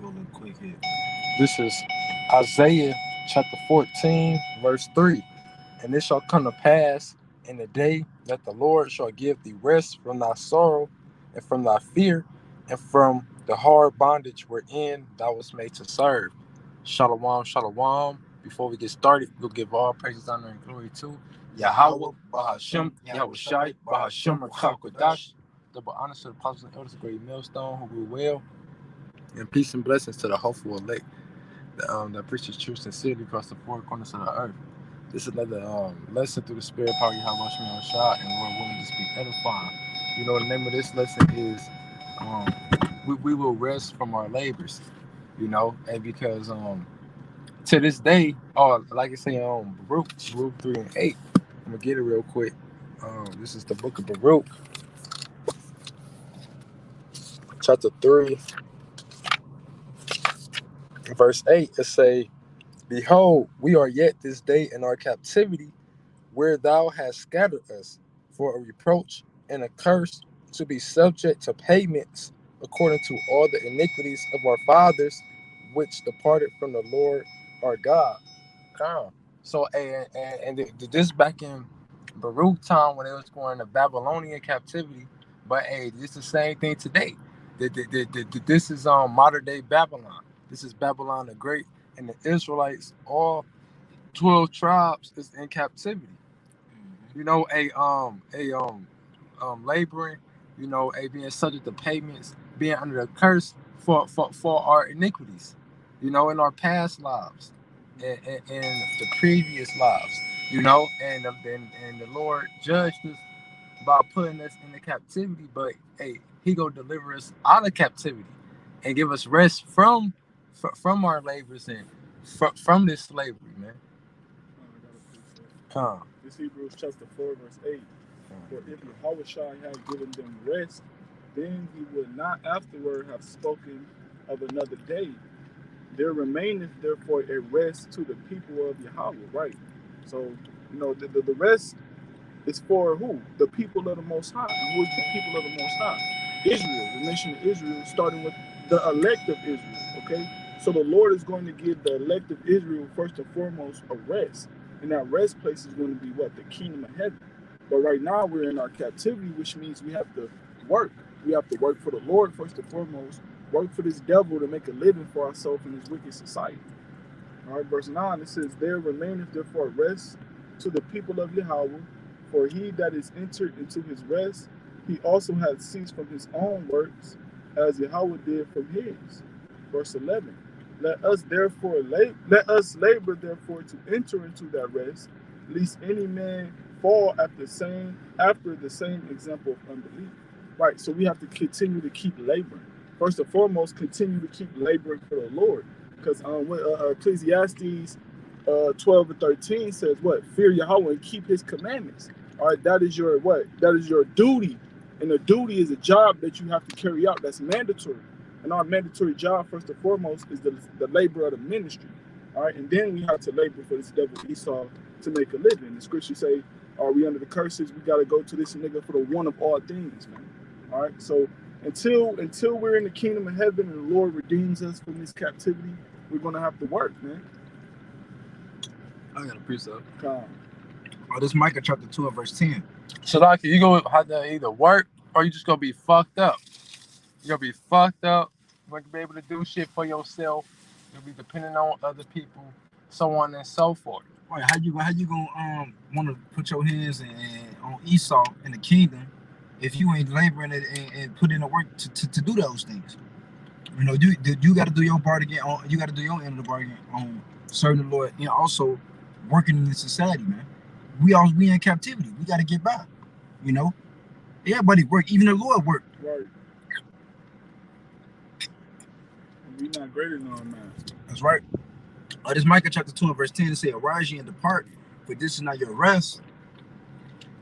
Do a little quick hit. This is Isaiah chapter 14, verse 3. And it shall come to pass in the day that the Lord shall give thee rest from thy sorrow and from thy fear and from the hard bondage wherein thou wast made to serve. Shalom, shalom. Before we get started, we'll give all praises, honor, and glory to Yahweh, Bahashem, Yahweh Shai, Bahashem, Rakakadash. Double honor to the apostles and elders of Great Millstone who rule well, and peace and blessings to the hopeful elect that preaches truth sincerely across the four corners of the earth. This is another lesson through the Spirit power you have watched me on shot, and Lord willing to speak edifying. You know, the name of this lesson is um, we will rest from our labors, you know, and because to this day, like I say, Baruch 3 and 8, I'm gonna get it real quick. This is the book of Baruch, chapter 3, verse 8. It say, Behold, we are yet this day in our captivity, where thou hast scattered us, for a reproach and a curse, to be subject to payments according to all the iniquities of our fathers, which departed from the Lord our God. Come. So, this back in Baruch time when it was going to Babylonian captivity, but hey, this is the same thing today. This is modern day Babylon. This is Babylon the Great, and the Israelites, all 12 tribes, is in captivity. You know, laboring, you know, being subject to payments, being under the curse for our iniquities, you know, in our past lives, and the previous lives, you know, and the Lord judged us by putting us into captivity, but hey, He gonna deliver us out of captivity and give us rest from our labors and from this slavery, man. I got a precept. Come. This Hebrews chapter 4, verse 8. For if Yahushua had given them rest, then he would not afterward have spoken of another day. There remaineth therefore a rest to the people of Yahweh, right? So, the rest is for who? The people of the Most High. And who is the people of the Most High? Israel. The nation of Israel, starting with the elect of Israel, okay? So the Lord is going to give the elect of Israel, first and foremost, a rest. And that rest place is going to be what? The kingdom of heaven. But right now we're in our captivity, which means we have to work. We have to work for the Lord, first and foremost, work for this devil to make a living for ourselves in this wicked society. All right, verse 9, it says, There remaineth therefore rest to the people of Yahweh, for he that is entered into his rest, he also hath ceased from his own works, as Yahweh did from his. Verse 11, let us labor therefore to enter into that rest, lest any man fall after the same example of unbelief. Right, so we have to continue to keep laboring. First and foremost, continue to keep laboring for the Lord. Because Ecclesiastes 12 and 13 says what? Fear Yahweh and keep his commandments. All right, that is your what? That is your duty. And the duty is a job that you have to carry out. That's mandatory. And our mandatory job, first and foremost, is the labor of the ministry. All right, and then we have to labor for this devil Esau to make a living. The scriptures say, are we under the curses? We got to go to this nigga for the one of all things, man. All right, so until we're in the kingdom of heaven and the Lord redeems us from this captivity, we're gonna have to work, man. I got a precept. Come. Oh, this Micah chapter 2 and verse 10. So, like, you gonna have to either work or you just gonna be fucked up. You're gonna be fucked up. You're gonna be able to do shit for yourself. You'll be depending on other people, so on and so forth. Right, how you gonna want to put your hands on Esau in the kingdom if you ain't laboring and put in the work to do those things? You know, you got to do your part again. You got to do your end of the bargain on serving the Lord and also working in the society, man. We in captivity. We got to get by. You know, everybody work. Even the Lord worked. Right. And we not greater than our master. That's right. This Micah chapter 2 and verse 10 it say, Arise ye and depart, for this is not your rest,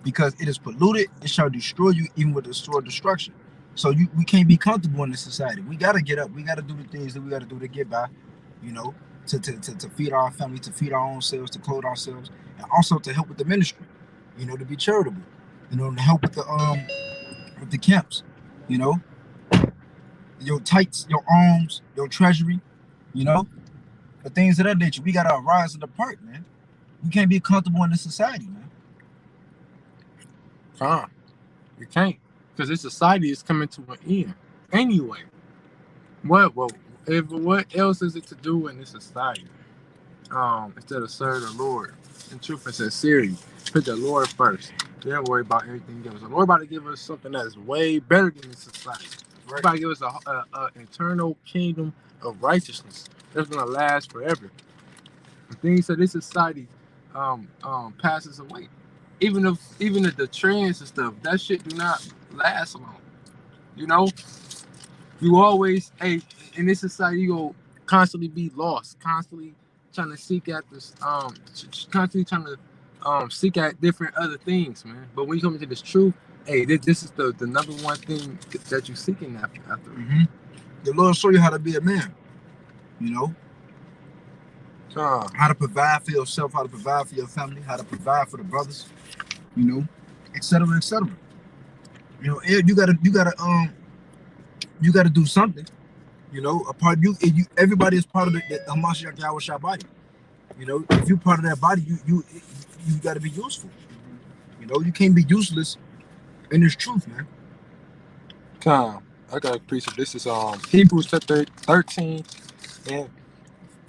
because it is polluted, it shall destroy you even with the sword of destruction. So we can't be comfortable in this society. We got to get up. We got to do the things that we got to do to get by, you know, to feed our family, to feed our own selves, to clothe ourselves, and also to help with the ministry, you know, to be charitable, you know, to help with the camps, you know. your tights, your arms, your treasury, you know, the things of that nature. We gotta rise to the part, man. You can't be comfortable in this society, man. You can't, because this society is coming to an end anyway. What else is it to do in this society? Instead of serve the Lord in truth and sincerity, put the Lord first. Don't worry about everything else. The Lord about to give us something that is way better than this society. He's about to give us a eternal kingdom of righteousness that's gonna last forever. The things of this society passes away. Even if the trends and stuff, that shit do not last long. You know, you always in this society you go constantly be lost, constantly trying to seek at this constantly trying to seek at different other things, man. But when you come into this truth, this is the number one thing that you're seeking after. Mm-hmm. The Lord show you how to be a man, you know, how to provide for yourself, how to provide for your family, how to provide for the brothers, you know, etc., etc. You know, you gotta do something. You know, a part you everybody is part of the Hamashiach Yahweh body. You know, if you're part of that body, you got to be useful. You know, you can't be useless in this truth, man. I got a precept. This is Hebrews chapter 13 and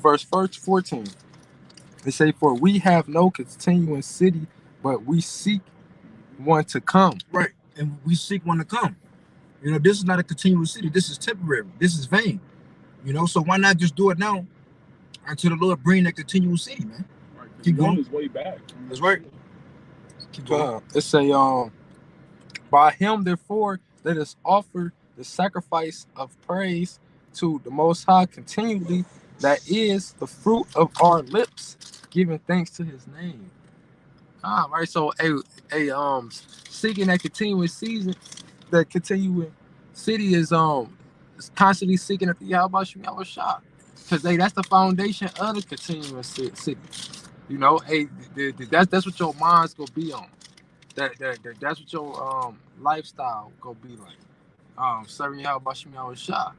verse 14. They say, "For we have no continuing city, but we seek one to come." Right, and we seek one to come. You know, this is not a continuous city. This is temporary. This is vain. You know, so why not just do it now until the Lord bring that continuous city, man? Right, keep going. His way back. That's right. Keep going. It say, by him, therefore, let us offer the sacrifice of praise to the Most High continually. That is the fruit of our lips, giving thanks to His name. Right. So, seeking that continuous season, that continuing city is constantly seeking at the Yahweh Shah, because that's the foundation of the continuous city. You know, that's what your mind's gonna be on. That's what your lifestyle gonna be like. Serving Yahweh Shah.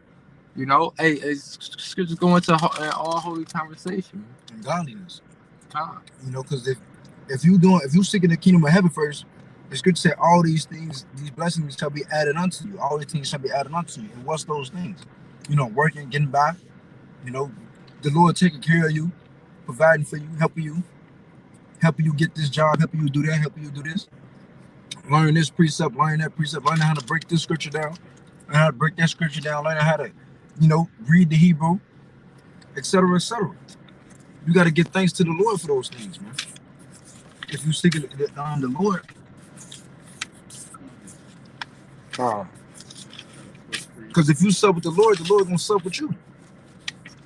You know, scriptures go into all holy conversation, man. And godliness. You know, because if you seeking the kingdom of heaven first, the scripture said all these things, these blessings shall be added unto you. All these things shall be added unto you. And what's those things? You know, working, getting by. You know, the Lord taking care of you, providing for you, helping you get this job, helping you do that, helping you do this. Learn this precept, learn that precept, learn how to break this scripture down, learn how to break that scripture down, learn how to, you know, read the Hebrew, etc., etc. You got to give thanks to the Lord for those things, man. If you seek the Lord. Because if you sup with the Lord gonna sup with you.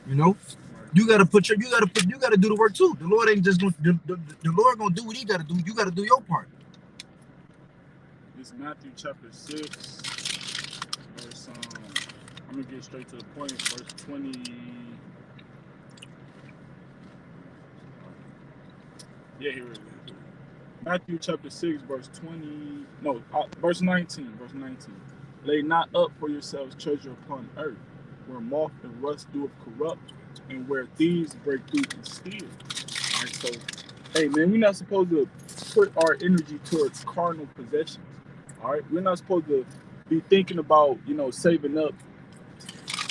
You know, you gotta do the work too. The Lord ain't just gonna the Lord gonna do what He gotta do. You gotta do your part. It's Matthew chapter 6, verse I'm gonna get straight to the point, verse 20. Yeah, here it is. Matthew chapter 6, verse 20. No, verse 19. Verse 19. Lay not up for yourselves treasure upon earth, where moth and rust doeth corrupt, and where thieves break through and steal. All right, so, hey man, we're not supposed to put our energy towards carnal possessions. All right, we're not supposed to be thinking about, you know, saving up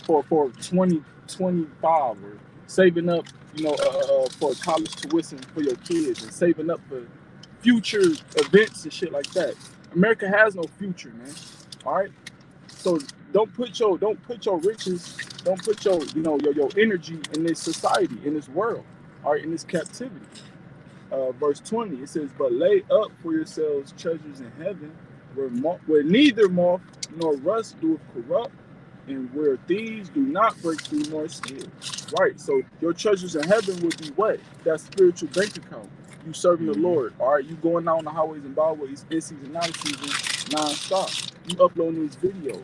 for 2025 or saving up, you know, for college tuition for your kids and saving up for future events and shit like that. America has no future, man. All right, so don't put your riches, don't put your your energy in this society, in this world, all right, in this captivity. Verse 20, it says, "But lay up for yourselves treasures in heaven, where neither moth nor rust doeth corrupt, and where thieves do not break through nor steal." Right. So your treasures in heaven would be what? That spiritual bank account. You serving the Lord. All right. You going out on the highways and byways in season, out of season, non-stop. You uploading these videos.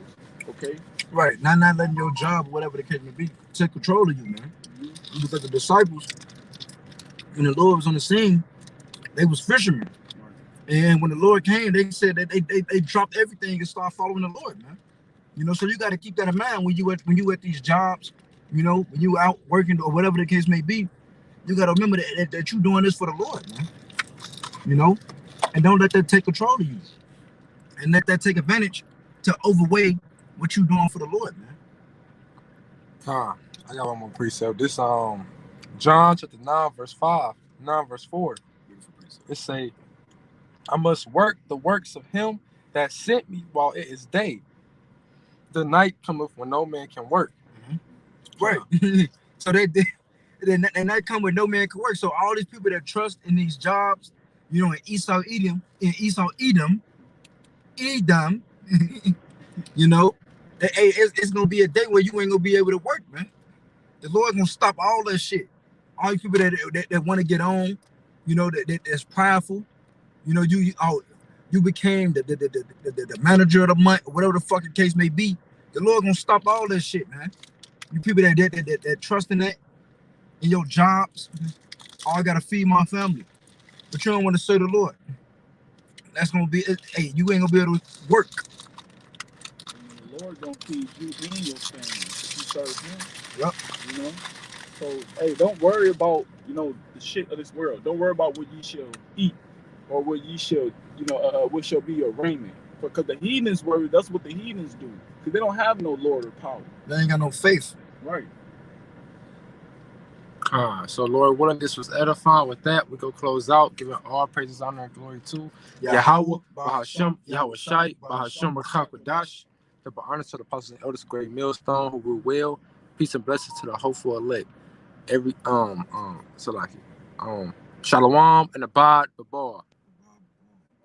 Okay. Right. Not letting your job, whatever the case may be, take control of you, man. Mm-hmm. Because the disciples, when the Lord was on the scene, they was fishermen. Right. And when the Lord came, they said that they dropped everything and started following the Lord, man. So you got to keep that in mind when you at these jobs. When you out working or whatever the case may be, you got to remember that you doing this for the Lord, man. And don't let that take control of you, and let that take advantage to overweigh what you doing for the Lord, man. I got one more precept. This John chapter 9 verse 5, 9 verse 4. It say, I must work the works of him that sent me while it is day. The night cometh when no man can work. Right. So they not come with no man can work. So all these people that trust in these jobs, in Esau Edom, it's gonna be a day where you ain't gonna be able to work, man. The Lord's gonna stop all that shit. All you people that want to get on, that's prideful. You became the manager of the month, or whatever the fucking case may be. The Lord gonna stop all that shit, man. You people that trust in that in your jobs, I gotta feed my family, but you don't want to serve the Lord. That's gonna be hey, you ain't gonna be able to work. And the Lord gonna feed you and your family if you serve Him. Yep. So hey, don't worry about the shit of this world. Don't worry about what ye shall eat or what ye shall what shall be your raiment. Because the heathens worry. That's what the heathens do. Because they don't have no Lord or power. They ain't got no faith. Right. So Lord willing, this was edifying. With that, we go close out, giving all praises, honor, and glory to Yahweh, Bahashem, Yahweh Shai, Bahashem, Rakakadash. Double honor to the apostles and elders, great millstone, who rule well. Peace and blessings to the hopeful elect. Salaki. Shalom and abad, Babar.